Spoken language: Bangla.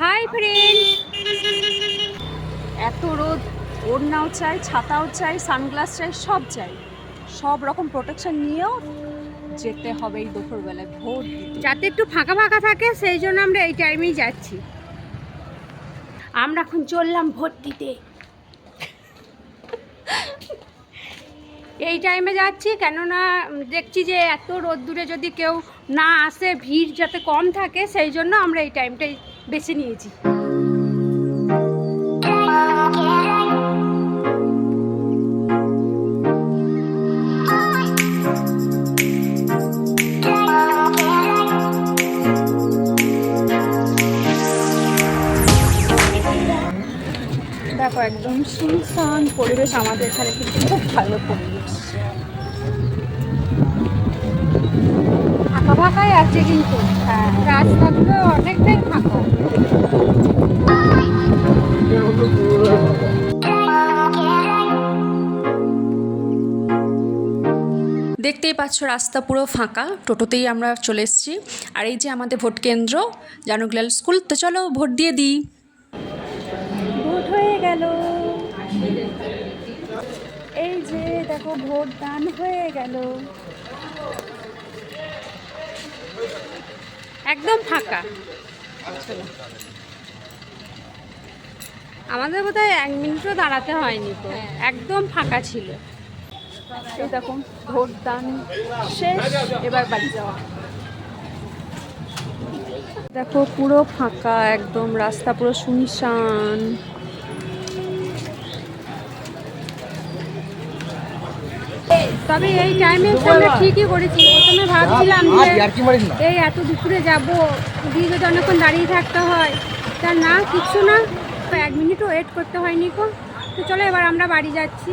হাই ফ্রেন্ড, এত রোদ, ওড়নাও চাই, ছাতাও চাই, সানগ্লাস চাই, সব চাই। সব রকম প্রোটেকশন নিয়েও যেতে হবে এই দুপুরবেলায় ভোট দিতে। যাতে একটু ফাঁকা ফাঁকা থাকে সেই জন্য আমরা এই টাইমেই যাচ্ছি। আমরা এখন চললাম ভোট দিতে। এই টাইমে যাচ্ছি কেননা দেখছি যে এত রোদ্দুরে যদি কেউ না আসে, ভিড় যাতে কম থাকে, সেই জন্য আমরা এই টাইমটাই বেছে নিয়েছি। দেখো একদম সুনসান পরিবেশ, আমাদের এখানে কিন্তু খুব ভালো পরিবেশ, ফাঁকা ফাঁকাই আছে কিন্তু রাস্তাগুলো অনেকটাই ফাঁকা। দেখতেই পাচ্ছ রাস্তা পুরো ফাঁকা, টোটোতেই আমরা চলে এসেছি। আর এই যে আমাদের ভোট কেন্দ্র জানুকলাল স্কুল, তো চলো ভোট দিয়ে দিই। ভোট হয়ে গেল, এই যে দেখো ভোট দান হয়ে গেল। একদম ফাঁকা, আমাদের বোধহয় 1 মিনিটও দাঁড়াতে হয়নি তো, একদম ফাঁকা ছিল। এই দেখো ভোট দান শেষ, এবার বাড়ি যাওয়া। দেখো পুরো ফাঁকা, একদম রাস্তা পুরো শুনশান। তবে এই টাইমে আমরা ঠিকই করেছি। প্রথমে ভাবছিলাম যে এই এত দুপুরে যাব, দিয়ে যদি অনেকক্ষণ দাঁড়িয়ে থাকতে হয়, তা না, কিচ্ছু না, 1 মিনিটও ওয়েট করতে হয়নি। তো চলো এবার আমরা বাড়ি যাচ্ছি।